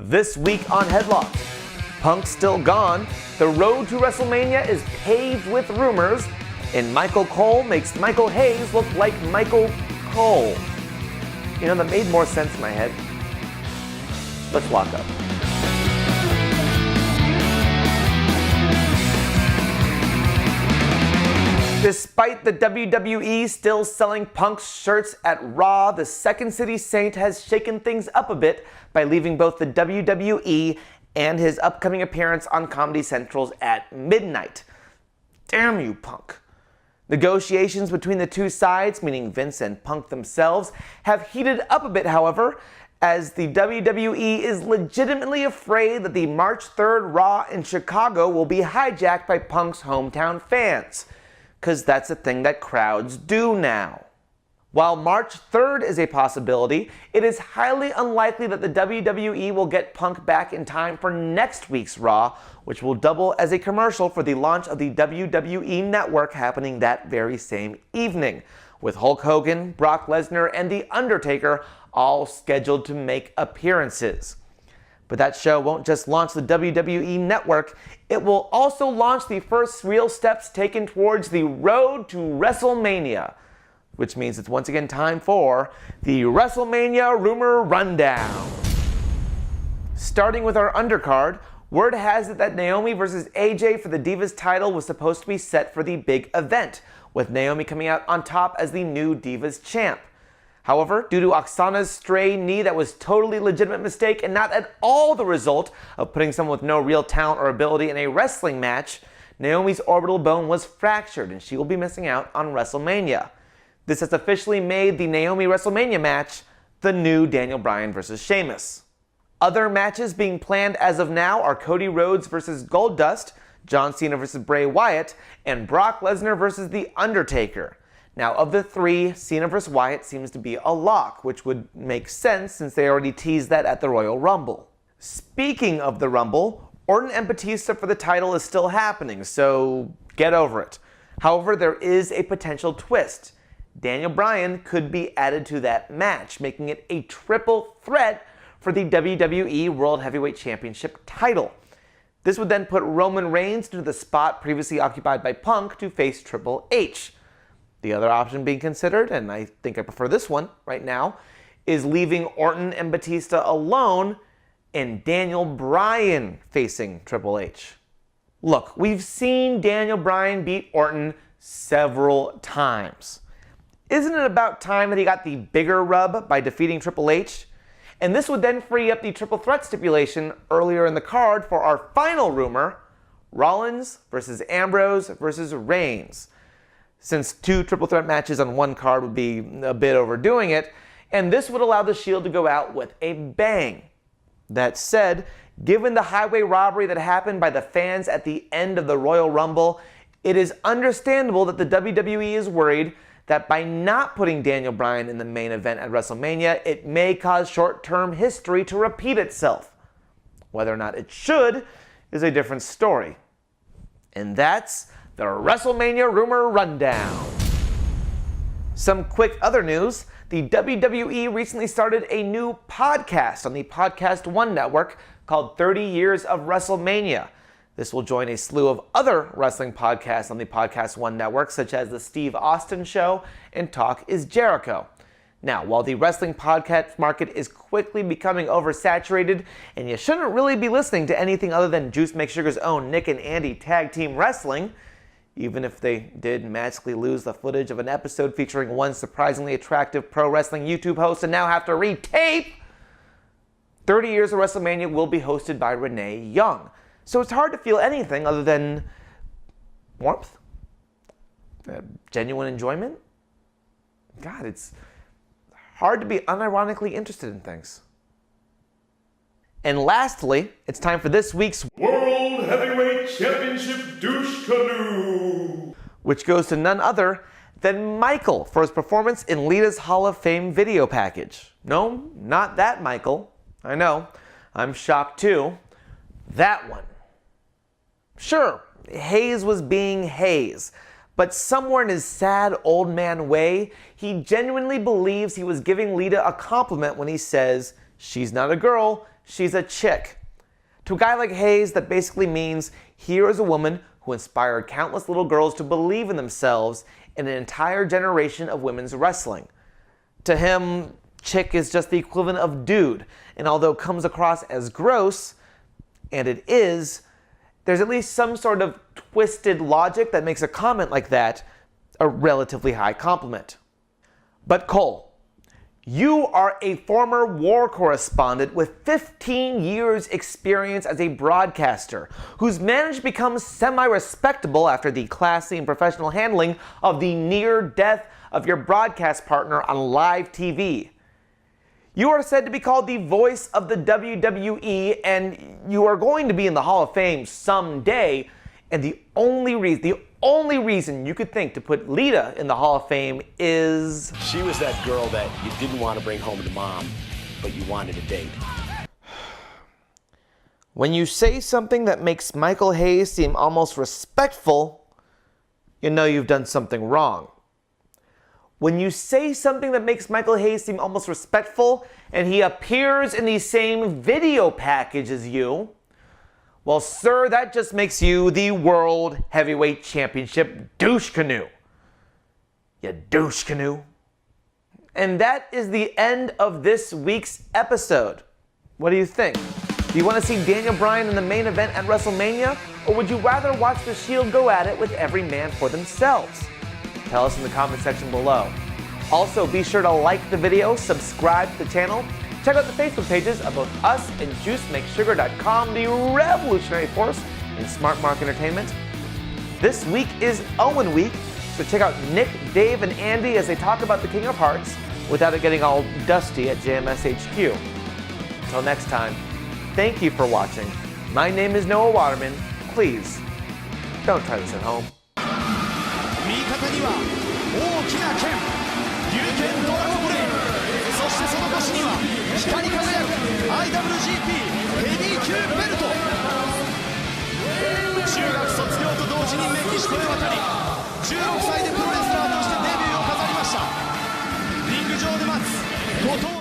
This week on Headlock'd, Punk's still gone, the road to WrestleMania is paved with rumors, and Michael Cole makes Michael Hayes look like Michael Cole. You know, that made more sense in my head. Let's lock up. Despite the WWE still selling Punk's shirts at Raw, the Second City Saint has shaken things up a bit by leaving both the WWE and his upcoming appearance on Comedy Central's at midnight. Damn you, Punk. Negotiations between the two sides, meaning Vince and Punk themselves, have heated up a bit, however, as the WWE is legitimately afraid that the March 3rd Raw in Chicago will be hijacked by Punk's hometown fans. Because that's a thing that crowds do now. While March 3rd is a possibility, it is highly unlikely that the WWE will get Punk back in time for next week's Raw, which will double as a commercial for the launch of the WWE Network happening that very same evening, with Hulk Hogan, Brock Lesnar, and The Undertaker all scheduled to make appearances. But that show won't just launch the WWE Network, it will also launch the first real steps taken towards the road to WrestleMania, which means it's once again time for the Wrestlemania Rumor Rundown. Starting with our undercard, word has it that Naomi versus AJ for the Divas title was supposed to be set for the big event, with Naomi coming out on top as the new Divas champ. However, due to Oksana's stray knee that was totally legitimate mistake and not at all the result of putting someone with no real talent or ability in a wrestling match, Naomi's orbital bone was fractured and she will be missing out on WrestleMania. This has officially made the Naomi WrestleMania match the new Daniel Bryan versus Sheamus. Other matches being planned as of now are Cody Rhodes versus Goldust, John Cena versus Bray Wyatt, and Brock Lesnar versus The Undertaker. Now, of the three, Cena vs. Wyatt seems to be a lock, which would make sense since they already teased that at the Royal Rumble. Speaking of the Rumble, Orton and Batista for the title is still happening, so get over it. However, there is a potential twist. Daniel Bryan could be added to that match, making it a triple threat for the WWE World Heavyweight Championship title. This would then put Roman Reigns into the spot previously occupied by Punk to face Triple H. The other option being considered, and I think I prefer this one right now, is leaving Orton and Batista alone and Daniel Bryan facing Triple H. Look, we've seen Daniel Bryan beat Orton several times. Isn't it about time that he got the bigger rub by defeating Triple H? And this would then free up the triple threat stipulation earlier in the card for our final rumor, Rollins versus Ambrose versus Reigns. Since two triple threat matches on one card would be a bit overdoing it, and this would allow the Shield to go out with a bang. That said, given the highway robbery that happened by the fans at the end of the Royal Rumble, it is understandable that the WWE is worried that by not putting Daniel Bryan in the main event at WrestleMania, it may cause short-term history to repeat itself. Whether or not it should is a different story. And that's the WrestleMania Rumor Rundown. Some quick other news. The WWE recently started a new podcast on the Podcast One network called 30 Years of WrestleMania. This will join a slew of other wrestling podcasts on the Podcast One network, such as The Steve Austin Show and Talk is Jericho. Now, while the wrestling podcast market is quickly becoming oversaturated, and you shouldn't really be listening to anything other than Juice McSugar's own Nick and Andy Tag Team Wrestling, even if they did magically lose the footage of an episode featuring one surprisingly attractive pro wrestling YouTube host and now have to retape, 30 Years of WrestleMania will be hosted by Renee Young. So it's hard to feel anything other than warmth, genuine enjoyment. God, it's hard to be unironically interested in things. And lastly, it's time for this week's World Heavyweight Championship Douche Canoe, which goes to none other than Michael for his performance in Lita's Hall of Fame video package. No, not that Michael. I know. I'm shocked too. That one. Sure, Hayes was being Hayes, but somewhere in his sad old man way, he genuinely believes he was giving Lita a compliment when he says, "She's not a girl, she's a chick. To a guy like Hayes, that basically means here is a woman who inspired countless little girls to believe in themselves and an entire generation of women's wrestling. To him, chick is just the equivalent of dude, and although it comes across as gross, and it is, there's at least some sort of twisted logic that makes a comment like that a relatively high compliment. But Cole, you are a former war correspondent with 15 years experience as a broadcaster who's managed to become semi-respectable after the classy and professional handling of the near death of your broadcast partner on live TV. You are said to be called the voice of the WWE, and you are going to be in the Hall of Fame someday, and the only reason you could think to put Lita in the Hall of Fame is... She was that girl that you didn't want to bring home to mom, but you wanted to date. When you say something that makes Michael Hayes seem almost respectful, you know you've done something wrong. When you say something that makes Michael Hayes seem almost respectful, and he appears in the same video package as you, well, sir, that just makes you the World Heavyweight Championship douche canoe. You douche canoe. And that is the end of this week's episode. What do you think? Do you want to see Daniel Bryan in the main event at WrestleMania? Or would you rather watch The Shield go at it with every man for themselves? Tell us in the comment section below. Also, be sure to like the video, subscribe to the channel, check out the Facebook pages of both us and JuiceMakesSugar.com, the revolutionary force in smart mark entertainment. This week is Owen Week, so check out Nick, Dave, and Andy as they talk about the King of Hearts without it getting all dusty at JMS HQ. Until next time, thank you for watching. My name is Noah Waterman. Please, don't try this at home. 味方には大きな剣龍剣ドラゴンブレイドそしてその腰には光り輝く IWGP ヘビー級ベルト中学卒業と同時にメキシコへ渡り16歳でプロレスラーとしてデビューを飾りましたリング上で待つ後藤